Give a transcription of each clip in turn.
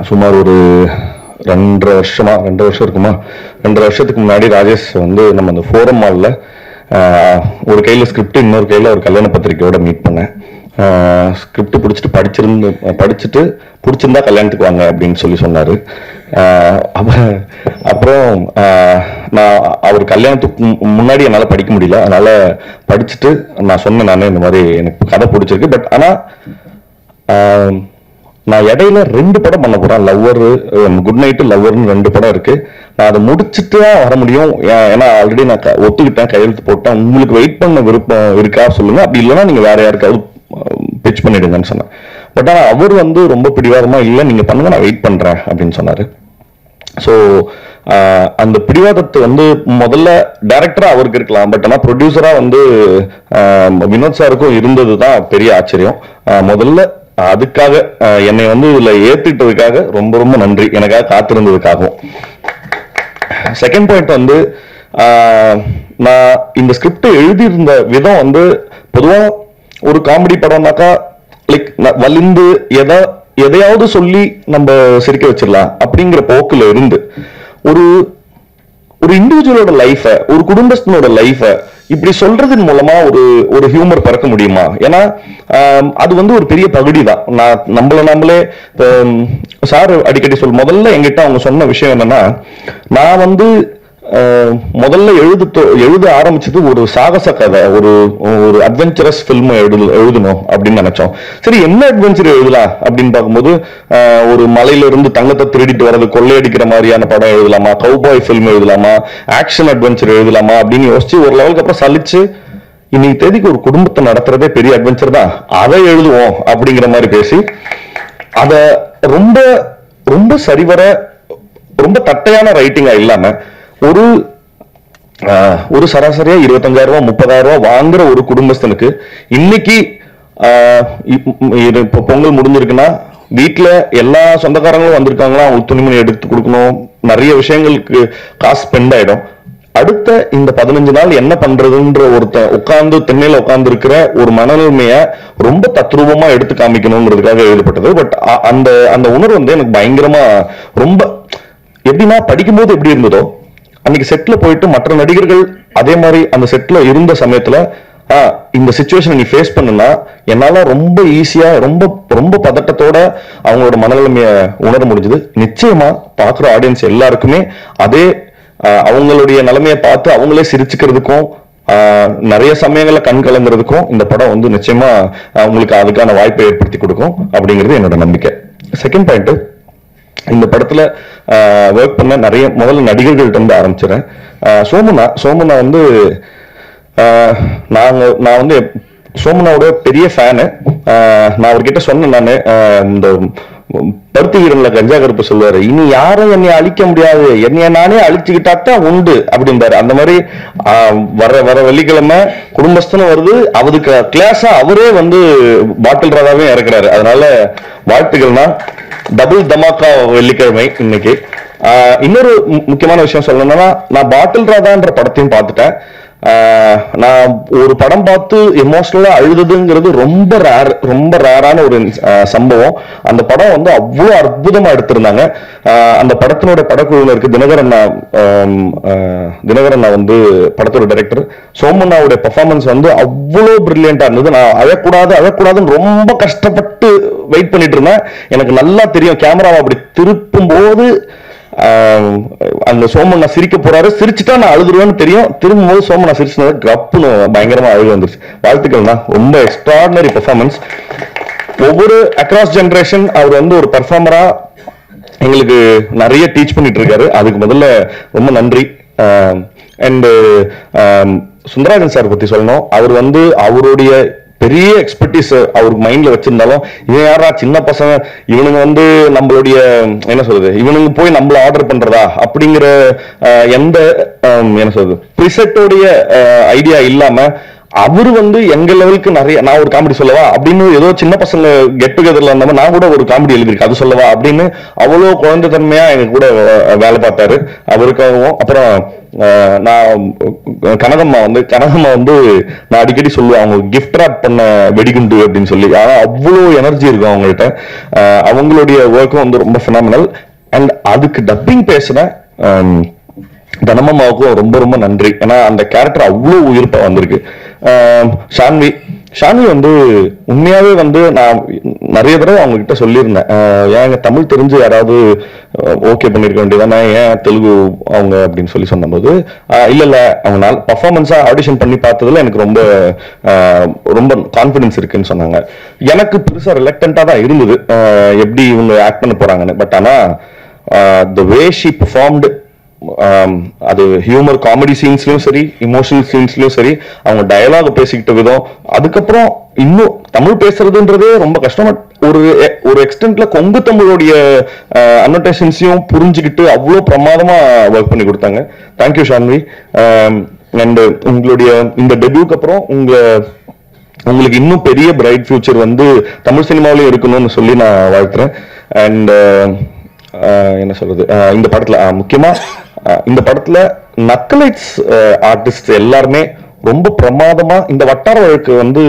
சுமார் ஒரு 2 வருஷம் இருக்குமா, 2 வருஷத்துக்கு முன்னாடி ராஜேஷ் வந்து நம்ம அந்த ஃபோரம் மாலில் ஒரு கையில் ஸ்கிரிப்ட், இன்னொரு கையில் ஒரு கல்யாண பத்திரிக்கையோட மீட் பண்ணேன். ஸ்கிரிப்ட் படிச்சுட்டு பிடிச்சிருந்தா கல்யாணத்துக்கு வாங்க அப்படின்னு சொன்னார். அப்புறம் நான் அவர் கல்யாணத்துக்கு முன்னாடி என்னால் படிக்க முடியல, அதனால படிச்சுட்டு நான் சொன்னேன், நான் இந்த மாதிரி எனக்கு கதை பிடிச்சிருக்கு, பட் ஆனால் நான் இடையில 2 படம் பண்ண போறேன். லவ்வர், குட் நைட், லவ்வர்னு 2 படம் இருக்கு. நான் அதை முடிச்சுட்டு தான் வர முடியும், ஏன்னா ஆல்ரெடி நான் ஒத்துக்கிட்டேன், கையெழுத்து போட்டேன். உங்களுக்கு வெயிட் பண்ண விருப்பம் இருக்கா சொல்லுங்க, அப்படி இல்லைன்னா நீங்க வேற யாருக்காவது பிச் பண்ணிடுங்கன்னு சொன்னேன். பட் ஆனால் அவர் வந்து ரொம்ப பிடிவாதமா இல்லை, நீங்க பண்ணுங்க, நான் வெயிட் பண்றேன் அப்படின்னு சொன்னாரு. ஸோ அந்த பிடிவாதத்தை வந்து முதல்ல டைரக்டரா அவருக்கு இருக்கலாம், பட் ஆனால் ப்ரொடியூசரா வந்து வினோத் சாருக்கும் இருந்தது தான் பெரிய ஆச்சரியம். முதல்ல அதுக்காக என்னை வந்து இதுல ஏத்துட்டதுக்காக ரொம்ப ரொம்ப நன்றி, எனக்காக காத்திருந்ததுக்காகவும். செகண்ட் பாயிண்ட் வந்து நான் இந்த ஸ்கிரிப்ட் எழுதியிருந்த விதம் வந்து பொதுவா ஒரு காமெடி படம்னாக்கா லைக் வலிந்து எதையாவது சொல்லி நம்ம சிரிக்க வச்சிடலாம் அப்படிங்கிற போக்குல இருந்து ஒரு இண்டிவிஜுவலோட லைஃப, ஒரு குடும்பத்தினோட லைஃப இப்படி சொல்றதன் மூலமா ஒரு ஹியூமர் பறக்க முடியுமா? ஏன்னா அது வந்து ஒரு பெரிய பகுதி தான். நம்மளே சார் அடிக்கடி முதல்ல எங்கிட்ட அவங்க சொன்ன விஷயம் என்னன்னா, நான் வந்து முதல்ல எழுத ஆரம்பிச்சது ஒரு சாகச கதை, ஒரு அட்வென்ச்சரஸ் பிலிம் எழுதணும் அப்படின்னு நினைச்சோம். சரி, என்ன அட்வென்ச்சர் எழுதலாம் அப்படின்னு பார்க்கும்போது ஒரு மலையில இருந்து தங்கத்தை திருடிட்டு வர்றது, கொள்ளையடிக்கிற மாதிரியான படம் எழுதலாமா, கவுபாய் பிலிம் எழுதலாமா, ஆக்ஷன் அட்வென்ச்சர் எழுதலாமா அப்படின்னு யோசிச்சு ஒரு லெவலுக்கு அப்புறம் சலிச்சு, இன்னைக்கு தேதிக்கு ஒரு குடும்பத்தை நடத்துறதே பெரிய அட்வென்ச்சர் தான், அதை எழுதுவோம் அப்படிங்கிற மாதிரி பேசி அத ரொம்ப ரொம்ப சரிவர ரொம்ப தட்டையான ரைட்டிங்கா இல்லாம ஒரு சராசரியா 25,000 ரூபாய் 30,000 ரூபாய் வாங்குற ஒரு குடும்பஸ்தனுக்கு இன்னைக்கு இப்ப பொங்கல் முடிஞ்சிருக்குன்னா வீட்டுல எல்லா சொந்தக்காரங்களும் வந்திருக்காங்களா, அவங்களுக்கு துணிமணி எடுத்து கொடுக்கணும், நிறைய விஷயங்களுக்கு காசு ஸ்பெண்ட் ஆயிடும். அடுத்த இந்த 15 நாள் என்ன பண்றதுன்ற ஒருத்தன் திண்ணையில உட்கார்ந்து இருக்கிற ஒரு மனநிலைமைய ரொம்ப தத்ரூபமா எடுத்து காமிக்கணும்ன்றதுக்காக எழுதப்பட்டது. பட் அந்த உணர்வு வந்து எனக்கு பயங்கரமா ரொம்ப எப்படின்னா, படிக்கும்போது எப்படி இருந்ததோ அன்னைக்கு செட்ல போயிட்டு மற்ற நடிகர்கள் அதே மாதிரி அந்த செட்ல இருந்த சமயத்துல இந்த சிச்சுவேஷன் நீ ஃபேஸ் பண்ணுனா என்னால ரொம்ப ஈஸியா ரொம்ப ரொம்ப பதட்டத்தோட அவங்களோட மனநிலைமைய உணர முடிஞ்சது. நிச்சயமா பாக்குற ஆடியன்ஸ் எல்லாருக்குமே அதே அவங்களுடைய நிலைமையை பார்த்து அவங்களே சிரிச்சுக்கிறதுக்கும் நிறைய சமயங்கள்ல கண் கலங்குறதுக்கும் இந்த படம் வந்து நிச்சயமா அவங்களுக்கு அதுக்கான வாய்ப்பை ஏற்படுத்தி கொடுக்கும் அப்படிங்கிறது என்னோட நம்பிக்கை. செகண்ட் பாயிண்ட், இந்த படத்துல ஒர்க் பண்ண நிறைய முதல்ல நடிகர்கள்ட்ட இருந்து ஆரம்பிச்சிடறேன். சோமுனா வந்து நான் வந்து சோமுனாவோட பெரிய ஃபேனு. நான் அவர்கிட்ட சொன்னேன், நான் இந்த பருத்தி வீரன்ல கஞ்சா கருப்பு சொல்லுவாரு, இனி யாரும் என்னை அழிக்க முடியாது, என்னைய நானே அழிச்சுக்கிட்டாத்தான் உண்டு அப்படின்றாரு. அந்த மாதிரி வர வெள்ளிக்கிழமை குடும்பஸ்தனும் வருது, அவருக்கு கிளாஸா அவரே வந்து பாட்டில் ராதாவே இறக்குறாரு. அதனால வாழ்த்துக்கள்னா டபுள் தமாக்கா வெள்ளிக்கிழமை இன்னைக்கு. இன்னொரு முக்கியமான விஷயம் சொல்லணும்னா, நான் பாட்டில் ராதான்ற படத்தையும் பார்த்துட்டேன். நான் ஒரு படம் பார்த்து எமோஷனலா அழுதுங்கிறது ரொம்ப ரேரான ஒரு சம்பவம். அந்த படம் வந்து அவ்வளவு அற்புதமா எடுத்திருந்தாங்க. அந்த படத்தினோட படக்குழுவினருக்கு தினகரன் வந்து படத்தோட டைரக்டர், சோமண்ணாவுடைய பெர்ஃபார்மன்ஸ் வந்து அவ்வளவு பிரில்லியண்டா இருந்தது. நான் அழக்கூடாதுன்னு ரொம்ப கஷ்டப்பட்டு வெயிட் பண்ணிட்டு இருந்தேன். எனக்கு நல்லா தெரியும், கேமராவை அப்படி திருப்பும் போது அந்த சோமண்ணா சிரிக்க போறாரு, சிரிச்சுட்டா நான் அழுதுருவேன்னு தெரியும். திரும்பும் போது சோமண்ணா சிரிச்சுனது கப்புன்னு பயங்கரமா அழுகு வந்துருச்சு. வாழ்த்துக்கள்னா, ரொம்ப எக்ஸ்ட்ராடினரி பெர்ஃபார்மன்ஸ். ஒவ்வொரு அக்ராஸ் ஜெனரேஷன் அவர் வந்து ஒரு பெர்ஃபார்மரா எங்களுக்கு நிறைய டீச் பண்ணிட்டு இருக்காரு. அதுக்கு முதல்ல ரொம்ப நன்றி. அண்ட் சுந்தரராஜன் சார் பத்தி சொல்லணும். அவர் வந்து அவருடைய பெரிய எக்ஸ்பர்டீஸ் அவருக்கு மைண்ட்ல வச்சிருந்தாலும், இவன் யாரா சின்ன பசங்க, இவனுங்க வந்து நம்மளுடைய என்ன சொல்றது, இவனுங்க போய் நம்மள ஆர்டர் பண்றதா அப்படிங்கிற எந்த என்ன சொல்றது ப்ரிசெட்டோடைய ஐடியா இல்லாம அவரு வந்து எங்க லெவலுக்கு நிறைய, நான் ஒரு காமெடி சொல்லவா அப்படின்னு ஏதோ சின்ன பசங்க கெட் டுகெதர்ல இருந்த நான் கூட ஒரு காமெடி எழுதிருக்கேன், அது சொல்லவா அப்படின்னு அவ்வளோ குழந்தை தன்மையா எங்க கூட வேலை பார்த்தாரு. அவருக்காகவும் அப்புறம் நான் கனகம்மா வந்து நான் அடிக்கடி சொல்லுவேன், அவங்க கிஃப்ட் ராப் பண்ண வெடிகுண்டு அப்படின்னு சொல்லி. ஆனா அவ்வளோ எனர்ஜி இருக்கும் அவங்கள்ட்ட. அவங்களுடைய ஒர்க்கும் வந்து ரொம்ப ஃபினாமினல். அண்ட் அதுக்கு டப்பிங் பேசுன தனமாவுக்கும் ரொம்ப ரொம்ப நன்றி. ஏன்னா அந்த கேரக்டர் அவ்வளோ உயிர்ப்பா வந்திருக்கு. ஷான்வி வந்து உண்மையாவே வந்து நான் நிறைய தடவை அவங்க கிட்ட சொல்லியிருந்தேன், ஏன் தமிழ் தெரிஞ்சு யாராவது ஓகே பண்ணிருக்க வேண்டியதானே, ஏன் தெலுங்கு அவங்க அப்படின்னு சொல்லி சொன்னபோது, இல்ல அவங்க பர்ஃபார்மன்ஸா ஆடிஷன் பண்ணி பார்த்ததுல எனக்கு ரொம்ப ரொம்ப கான்பிடன்ஸ் இருக்குன்னு சொன்னாங்க. எனக்கு பெருசா ரிலக்டண்டா தான் இருந்தது எப்படி இவங்க ஆக்ட் பண்ண போறாங்கன்னு. பட் ஆனா the way she performed, அது ஹியூமர் காமெடி சீன்ஸ்லயும் சரி, இமோஷனல் சீன்ஸ்லயும் சரி, அவங்க டயலாக் பேசிக்கிட்ட விதம், அதுக்கப்புறம் இன்னும் தமிழ் பேசுறதுன்றதே ரொம்ப கஷ்டம். ஒரு எக்ஸ்டென்ட்ல கொங்கு தமிழுடைய அனோட்டேஷன்ஸையும் புரிஞ்சுக்கிட்டு அவ்வளோ பிரமாதமா ஒர்க் பண்ணி கொடுத்தாங்க. தேங்க்யூ ஷான்வி. அண்ட் உங்களுடைய இந்த டெபியூக்கு அப்புறம் உங்களுக்கு இன்னும் பெரிய பிரைட் ஃபியூச்சர் வந்து தமிழ் சினிமாவிலையும் இருக்கணும்னு சொல்லி நான் வாழ்த்துறேன். அண்ட் என்ன சொல்றது, இந்த படத்துல முக்கியமா இந்த படத்துல நக்கலைட்ஸ் ஆர்டிஸ்ட் எல்லாருமே ரொம்ப பிரமாதமா, இந்த வட்டார வழக்கு வந்து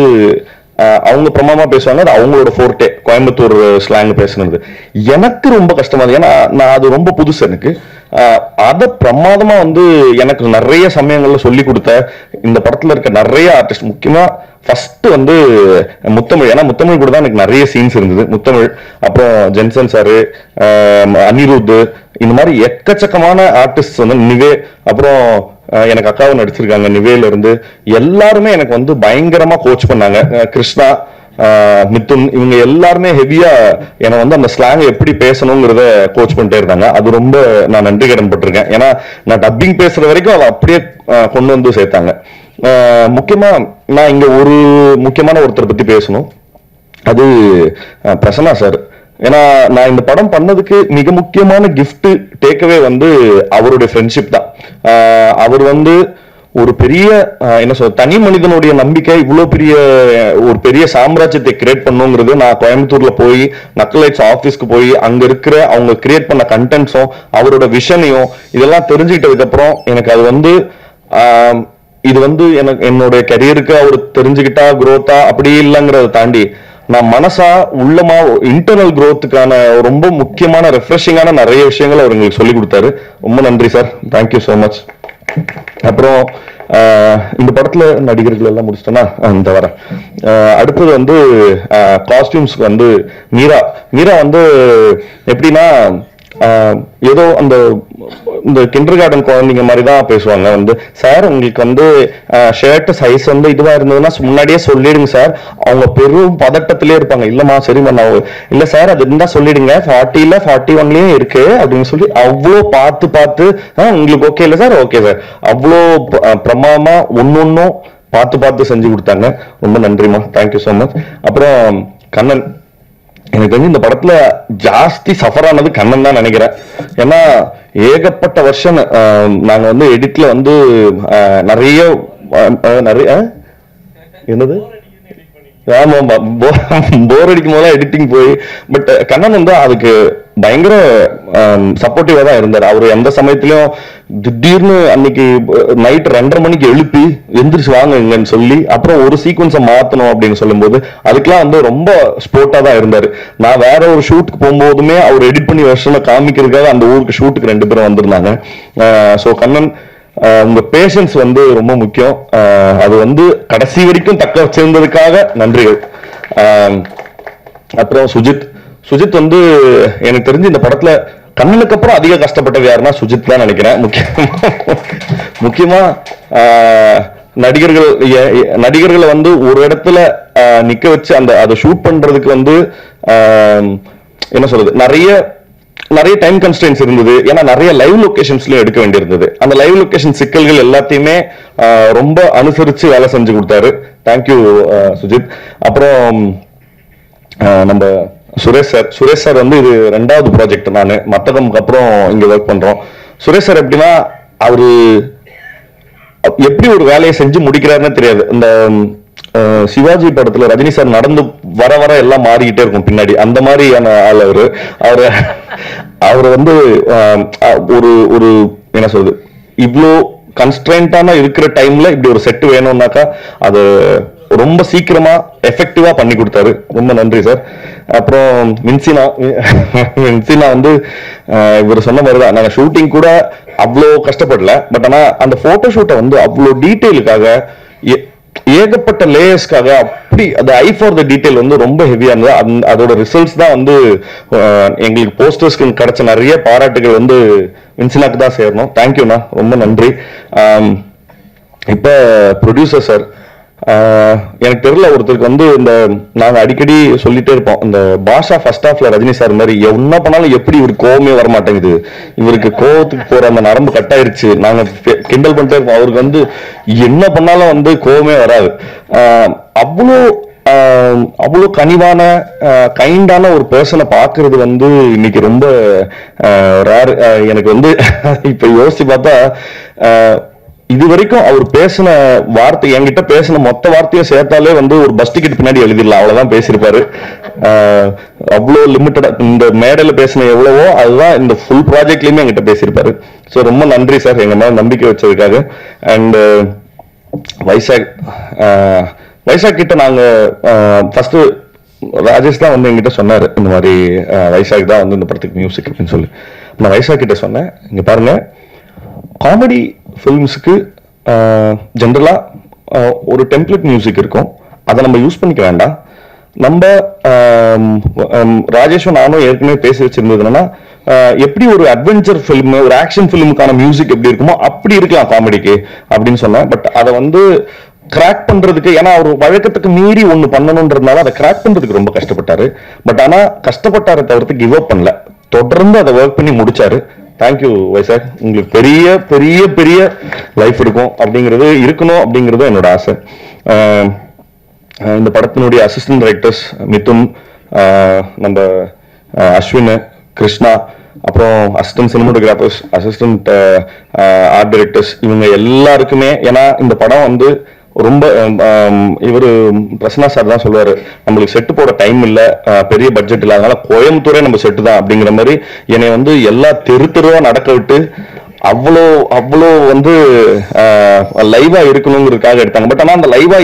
அவங்க பிரமாதமா பேசுவாங்க, அது அவங்களோட ஃபோர்ட்டே, கோயம்புத்தூர் ஸ்லாங் பேசுனது எனக்கு ரொம்ப கஷ்டமா இருக்கு. ஏன்னா நான் அது ரொம்ப புதுசு எனக்கு. அதை பிரமாதமா வந்து எனக்கு நிறைய சமயங்கள்ல சொல்லி கொடுத்த இந்த படத்துல இருக்க நிறைய ஆர்டிஸ்ட், முக்கியமா ஃபர்ஸ்ட் வந்து முத்தமிழ். ஏன்னா முத்தமிழ் கூட தான் எனக்கு நிறைய சீன்ஸ் இருந்தது. முத்தமிழ், அப்புறம் ஜென்சன் சாரு, அனிருத், இந்த மாதிரி எக்கச்சக்கமான ஆர்டிஸ்ட் வந்து நிவே, அப்புறம் எனக்கு அக்காவும் நடிச்சிருக்காங்க நிவேல இருந்து, எல்லாருமே எனக்கு வந்து பயங்கரமா கோச் பண்ணாங்க. கிருஷ்ணா, மிதுன், இவங்க எல்லாருமே ஹெவியா என்னை வந்து அந்த ஸ்லாங் எப்படி பேசணுங்கிறத கோச் பண்ணிட்டே இருந்தாங்க. அது ரொம்ப நான் நன்றி கடன் பட்டிருக்கேன். ஏன்னா நான் டப்பிங் பேசுற வரைக்கும் அதை அப்படியே கொண்டு வந்து சேர்த்தாங்க. முக்கியமா நான் இங்க ஒரு முக்கியமான ஒருத்தரை பத்தி பேசணும், அது பிரசன்னா சார். ஏன்னா நான் இந்த படம் பண்ணதுக்கு மிக முக்கியமான கிஃப்ட் டேக்அவே வந்து அவருடைய ஃப்ரெண்ட்ஷிப் தான். அவர் வந்து ஒரு பெரிய என்ன சொல்ற தனி மனிதனுடைய நம்பிக்கை, இவ்வளவு பெரிய ஒரு பெரிய சாம்ராஜ்யத்தை கிரியேட் பண்ணுங்கிறது, நான் கோயம்புத்தூர்ல போய் நக்கலைட்ஸ் ஆபீஸ்க்கு போய் அங்க இருக்கிற அவங்க கிரியேட் பண்ண கண்டென்ட்ஸும் அவரோட விஷனையும் இதெல்லாம் தெரிஞ்சுக்கிட்டதுக்கு அப்புறம் எனக்கு அது வந்து இது வந்து எனக்கு என்னுடைய கரியருக்கு அவர் தெரிஞ்சுக்கிட்டா குரோத்தா அப்படி இல்லைங்கிறத தாண்டி நான் மனசா உள்ளமா இன்டர்னல் குரோத்துக்கான ரொம்ப முக்கியமான ரெஃப்ரெஷிங்கான நிறைய விஷயங்கள் அவர் எங்களுக்கு சொல்லி கொடுத்தாரு. ரொம்ப நன்றி சார், தேங்க்யூ ஸோ மச். அப்புறம் இந்த படத்துல நடிகர்கள் எல்லாம் முடிச்சிட்டோம்னா இந்த வர அடுத்தது வந்து காஸ்டியூம்ஸ்க்கு வந்து மீரா வந்து எப்படின்னா ஏதோ அந்த இந்த கிண்டர் கார்டன் குழந்தைங்க மாதிரி தான் பேசுவாங்க. வந்து சார் உங்களுக்கு வந்து ஷர்ட் சைஸ் வந்து இதுவா இருந்ததுன்னா முன்னாடியே சொல்லிடுங்க சார். அவங்க பெரும் பதட்டத்திலே இருப்பாங்க. இல்லம்மா சரிம்மா, நான் இல்ல சார் அது இருந்தா சொல்லிடுங்க, 40ல 41லயும் இருக்கு அப்படின்னு சொல்லி அவ்வளோ பார்த்து உங்களுக்கு ஓகே இல்ல சார், ஓகே சார், அவ்வளோ பிரமாதமா ஒன்னொன்னும் பார்த்து செஞ்சு கொடுத்தாங்க. ரொம்ப நன்றிமா, தேங்க்யூ ஸோ மச். அப்புறம் கண்ணன், எனக்கு வந்து இந்த படத்துல ஜாஸ்தி சஃபர் ஆனது கண்ணன் தான் நினைக்கிறேன். ஏன்னா ஏகப்பட்ட வருஷம் நாங்க வந்து எடிட்ல வந்து நிறைய என்னது ஆமா போர் அடிக்கும் போது எடிட்டிங் போய், பட் கண்ணன் வந்து அதுக்கு பயங்கர சப்போர்ட்டிவா தான் இருந்தார். அவர் எந்த சமயத்திலயும் திடீர்னு அன்னைக்கு நைட் 2:30 மணிக்கு எழுப்பி எந்திரிச்சு வாங்கன்னு சொல்லி அப்புறம் ஒரு சீக்வன்ஸை மாத்தணும் அப்படின்னு சொல்லும் போது அதுக்கெல்லாம் வந்து ரொம்ப ஸ்போர்ட்டா தான் இருந்தாரு. நான் வேற ஒரு ஷூட்டுக்கு போகும்போதுமே அவர் எடிட் பண்ணி வருஷம் காமிக்கிறதுக்காக அந்த ஊருக்கு ஷூட்டுக்கு 2 பேரும் வந்திருந்தாங்க. ஸோ கண்ணன், உங்க பேஷன்ஸ் வந்து ரொம்ப முக்கியம். அது வந்து கடைசி வரைக்கும் தக்க வச்சிருந்ததுக்காக நன்றிகள். அப்புறம் சுஜித் வந்து எனக்கு தெரிஞ்சு இந்த படத்துல கண்ணனுக்கு அப்புறம் அதிக கஷ்டப்பட்டது யாருன்னா சுஜித் தான் நினைக்கிறேன். முக்கியமா நடிகர்களை வந்து ஒரு இடத்துல நிக்க வச்சு அதை ஷூட் பண்றதுக்கு வந்து என்ன சொல்றது, நிறைய டைம் கன்ஸ்ட்ரெயின்ஸ் இருந்தது. ஏன்னா நிறைய லைவ் லொகேஷன்ஸ்லயும் எடுக்க வேண்டியிருந்தது. அந்த லைவ் லொகேஷன் சிக்கல்கள் எல்லாத்தையுமே ரொம்ப அனுசரிச்சு வேலை செஞ்சு கொடுத்தாரு. தேங்க்யூ சுஜித். அப்புறம் நம்ம சுரேஷ் சார் வந்து இது 2வது ப்ராஜெக்ட். நான் மத்தகம்க்கு அப்புறம் இங்க ஒர்க் பண்றோம். சுரேஷ் சார் எப்படின்னா அவரு எப்படி ஒரு வேலையை செஞ்சு முடிக்கிறாருன்னு தெரியாது. இந்த சிவாஜி படத்துல ரஜினி சார் நடந்து வர வர எல்லாம் மாறிக்கிட்டே இருக்கும் பின்னாடி, அந்த மாதிரியான ஆள் அவரு. அவரு அவர் வந்து ஒரு ஒரு என்ன சொல்றது, இவ்வளோ கன்ஸ்ட்ரெயின்டான இருக்கிற டைம்ல இப்படி ஒரு செட் வேணும்னாக்கா அது ரொம்ப சீக்கிரமா எஃபெக்டிவா பண்ணி கொடுத்தாரு. ரொம்ப நன்றி சார். அப்புறம் மின்சினா வந்து இவர் சொன்ன மாதிரிதான், நாங்க ஷூட்டிங் கூட அவ்வளோ கஷ்டப்படல. பட் ஆனா அந்த போட்டோ ஷூட்டை வந்து அவ்வளோ டீட்டெயிலுக்காக, ஏகப்பட்ட லேயர்ஸ்க்காக, அப்படி அந்த ஐ ஃபார் த டீடைல் வந்து ரொம்ப ஹெவியா இருந்தது. அதோட ரிசல்ட்ஸ் தான் வந்து எங்களுக்கு போஸ்டர்ஸ்க்கு கிடைச்ச நிறைய பாராட்டுகள் வந்து வின்சினாக்கு தான் சேரணும். தேங்க்யூண்ணா, ரொம்ப நன்றி. இப்ப ப்ரொடியூசர் சார், எனக்கு தெரியல, ஒருத்தருக்கு வந்து இந்த நாங்க அடிக்கடி சொல்லிட்டே இருப்போம், இந்த பாஷா ஃபர்ஸ்ட் ஹாஃப்ல ரஜினி சார் மாதிரி என்ன பண்ணாலும் எப்படி இவரு கோவமே வர மாட்டேங்குது, இவருக்கு கோவத்துக்கு போற அந்த நரம்பு கட் ஆயிருச்சு, நாங்க கிண்டல் பண்ணிட்டே இருப்போம். அவருக்கு வந்து என்ன பண்ணாலும் வந்து கோவமே வராது. அவ்வளோ அவ்வளோ கனிவான கைண்டான ஒரு பர்சனை பாக்குறது வந்து இன்னைக்கு ரொம்ப ரேர். எனக்கு வந்து இப்ப யோசிச்சு பார்த்தா, இது வரைக்கும் அவர் பேசின வார்த்தை, என்கிட்ட பேசின மொத்த வார்த்தையும் சேர்த்தாலே வந்து ஒரு பஸ் டிக்கெட் பின்னாடி எழுதிடலாம், அவ்வளவுதான் பேசியிருப்பாரு. அவ்வளோ லிமிட்டடா இந்த மேடையில பேசின எவ்வளவோ அதுதான் இந்த ஃபுல் ப்ராஜெக்ட்லயுமே என்கிட்ட பேசியிருப்பாரு. ஸோ ரொம்ப நன்றி சார் எங்க மேல நம்பிக்கை வச்சதுக்காக. அண்ட் வைசாக் கிட்ட நாங்க ஃபர்ஸ்ட் ராஜேஷ் தான் வந்து என்கிட்ட சொன்னாரு, இந்த மாதிரி வைசாக் தான் வந்து இந்த படத்துக்கு மியூசிக் அப்படின்னு சொல்லி. நான் வைசாக் கிட்ட சொன்னேன், இங்க பாருங்க, காமெடி ஃபிலிம்ஸுக்கு ஜென்ரலா ஒரு டெம்ப்ளேட் மியூசிக் இருக்கும், அதை நம்ம யூஸ் பண்ணிக்க வேண்டாம். நம்ம ராஜேஷும் நானும் ஏற்கனவே பேசி வச்சிருந்ததுன்னா, எப்படி ஒரு அட்வென்ச்சர் ஃபிலிம், ஒரு ஆக்ஷன் ஃபிலிமுக்கான மியூசிக் எப்படி இருக்குமோ அப்படி இருக்கலாம் காமெடிக்கு அப்படின்னு சொன்னேன். பட் அதை வந்து கிராக் பண்றதுக்கு, ஏன்னா அவர் வழக்கத்துக்கு மீறி ஒண்ணு பண்ணணும்ன்றதுனால அதை கிராக் பண்றதுக்கு ரொம்ப கஷ்டப்பட்டாரு. பட் ஆனா கஷ்டப்பட்டாரை தவிர்த்து கிவ் அப் பண்ணல, தொடர்ந்து அதை ஒர்க் பண்ணி முடிச்சாரு. தேங்க்யூ வைசாக், உங்களுக்கு பெரிய பெரிய பெரிய லைஃப் இருக்கும் அப்படிங்கிறது, இருக்கணும் அப்படிங்கிறது என்னோட ஆசை. இந்த படத்தினுடைய அசிஸ்டன்ட் டைரக்டர்ஸ் மிதுன், நம்ம அஸ்வின், கிருஷ்ணா, அப்புறம் assistant cinematographers, assistant art directors, இவங்க எல்லாருக்குமே, ஏன்னா இந்த படம் வந்து ரொம்ப இவரு பிரசன்னா சார் தான் சொல்லுவாரு, நம்மளுக்கு செட்டு போட டைம் இல்ல, பெரிய பட்ஜெட் இல்ல, அதனால கோயம்புத்தூரே நம்ம செட்டு தான் அப்படிங்கிற மாதிரி என்னை வந்து எல்லா தெருவா நடக்க விட்டு அவ்வளோ அவ்வளோ வந்து லைவா இருக்கணுங்கிறதுக்காக எடுத்தாங்க. பட் ஆனா அந்த லைவா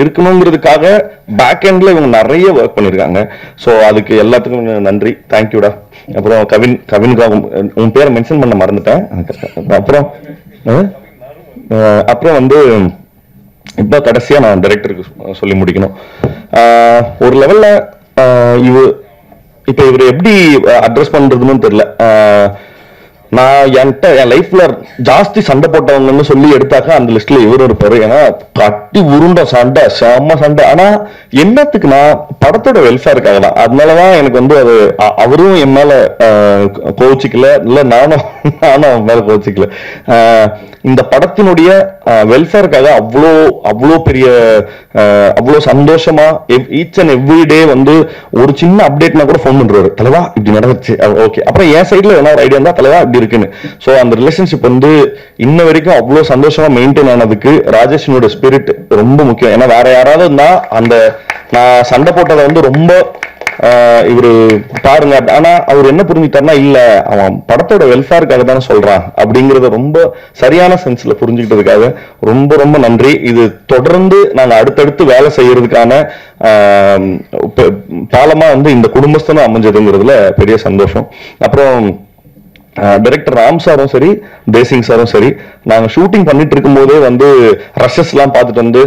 இருக்கணுங்கிறதுக்காக பேக் எண்ட்ல இவங்க நிறைய ஒர்க் பண்ணிருக்காங்க. ஸோ அதுக்கு எல்லாத்துக்கும் நன்றி, தேங்க்யூடா. அப்புறம் கவினுக்காக உன் பேரை மென்ஷன் பண்ண மறந்துட்டேன். அப்புறம் வந்து இப்ப கடைசியா நான் டைரக்டருக்கு சொல்லி முடிக்கணும். ஒரு லெவல்ல இப்ப இவர் எப்படி அட்ரஸ் பண்றதுன்னு தெரியல. நான் என் லைஃப்ல ஜாஸ்தி சண்டை போட்டவங்கன்னு சொல்லி எடுத்தாக்கா அந்த லிஸ்ட்ல இவரும் இருப்பாரு. ஏன்னா கட்டி உருண்ட சண்டை, செம்ம சண்டை. ஆனா என்னத்துக்குன்னா படத்தோட வெல்ஃபேருக்காக தான். அதனாலதான் எனக்கு வந்து அது அவரும் என் மேல கோச்சிக்கல, இல்ல நானும் அவன் மேல கோச்சிக்கல. இந்த படத்தினுடைய வெல்ஃபேருக்காக அவ்வளோ பெரிய அவ்வளோ சந்தோஷமா ஈச் அண்ட் எவ்ரி டே வந்து ஒரு சின்ன அப்டேட்னா கூட ஃபோன் பண்றாரு, தலைவா இப்படி நடந்துச்சு, ஓகே, அப்புறம் என் சைட்ல என்ன ஒரு ஐடியா இருந்தா தலைவா இப்படி இருக்குன்னு. ஸோ அந்த ரிலேஷன்ஷிப் வந்து இன்ன வரைக்கும் அவ்வளோ சந்தோஷமா மெயின்டைன் ஆனதுக்கு ராஜேஷனோட ஸ்பிரிட் ரொம்ப முக்கியம். ஏன்னா வேற யாராவது இருந்தா அந்த நான் சண்டை போட்டதை வந்து ரொம்ப இவரு பாருங்க, ஆனா அவர் என்ன புரிஞ்சுட்டாருன்னா, இல்ல அவன் படத்தோட வெல்ஃபேருக்காக தானே சொல்றான் அப்படிங்கறத ரொம்ப சரியான சென்ஸ்ல புரிஞ்சுக்கிட்டதுக்காக ரொம்ப ரொம்ப நன்றி. இது தொடர்ந்து நாங்க அடுத்தடுத்து வேலை செய்யறதுக்கான பாலமா வந்து இந்த குடும்பஸ்தனும் அமைஞ்சதுங்கிறதுல பெரிய சந்தோஷம். அப்புறம் டைரக்டர் ராம் சாரும் சரி, தேசிங் சாரும் சரி, நாங்க ஷூட்டிங் பண்ணிட்டு இருக்கும் போதே வந்து ரஷஸ் எல்லாம் பார்த்துட்டு வந்து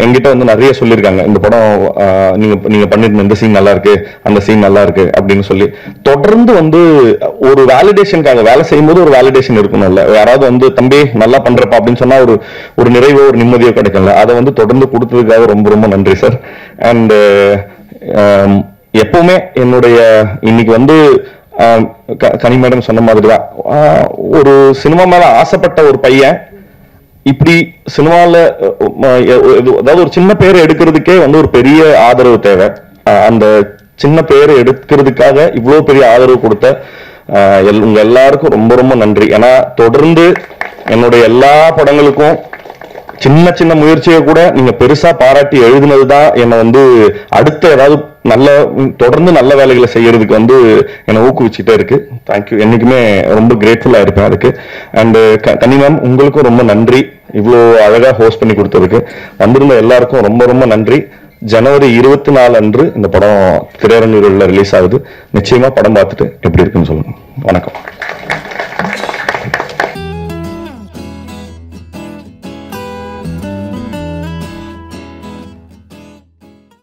எங்கிட்ட வந்து நிறைய சொல்லியிருக்காங்க, இந்த படம் நீங்க பண்ணிட்டு இந்த சீன் நல்லா இருக்கு, அந்த சீன் நல்லா இருக்கு அப்படின்னு சொல்லி. தொடர்ந்து வந்து ஒரு வேலிடேஷனுக்காக வேலை செய்யும் போது ஒரு வேலிடேஷன் இருக்கணும்ல, யாராவது வந்து தம்பி நல்லா பண்றப்பா அப்படின்னு சொன்னா ஒரு நிறைவோ ஒரு நிம்மதியோ கிடைக்கும்ல, அதை வந்து தொடர்ந்து கொடுத்ததுக்காக ரொம்ப ரொம்ப நன்றி சார். அண்ட் எப்பவுமே என்னுடைய இன்னைக்கு வந்து கனி மேடம் சொன்ன மாதிரிதான், ஒரு சினிமா மேல ஆசைப்பட்ட ஒரு பையன் இப்படி சினிமால அதாவது ஒரு சின்ன பேரை எடுக்கிறதுக்கே வந்து ஒரு பெரிய ஆதரவு தேவை. அந்த சின்ன பேரை எடுக்கிறதுக்காக இவ்வளவு பெரிய ஆதரவு கொடுத்த உங்க எல்லாருக்கும் ரொம்ப ரொம்ப நன்றி. ஏன்னா தொடர்ந்து என்னுடைய எல்லா படங்களுக்கும் சின்ன சின்ன முயற்சியை கூட நீங்க பெருசா பாராட்டி எழுதுனதுதான் என்னை வந்து அடுத்த ஏதாவது தொடர்ந்து நல்ல வேலைகளை செய்யறதுக்கு வந்து என்னை ஊக்குவிச்சுட்டே இருக்கு. தேங்க்யூ. என்னைக்குமே ரொம்ப கிரேட்ஃபுல்லா இருப்பேன் அதுக்கு. அண்ட் கன்னி மேம், உங்களுக்கும் ரொம்ப நன்றி, இவ்வளோ அழகா ஹோஸ்ட் பண்ணி கொடுத்ததுக்கு. வந்திருந்த எல்லாருக்கும் ரொம்ப ரொம்ப நன்றி. ஜனவரி 24 அன்று இந்த படம் திரையரங்குகளில் ரிலீஸ் ஆகுது. நிச்சயமா படம் பார்த்துட்டு எப்படி இருக்குன்னு சொல்லுங்க. வணக்கம்.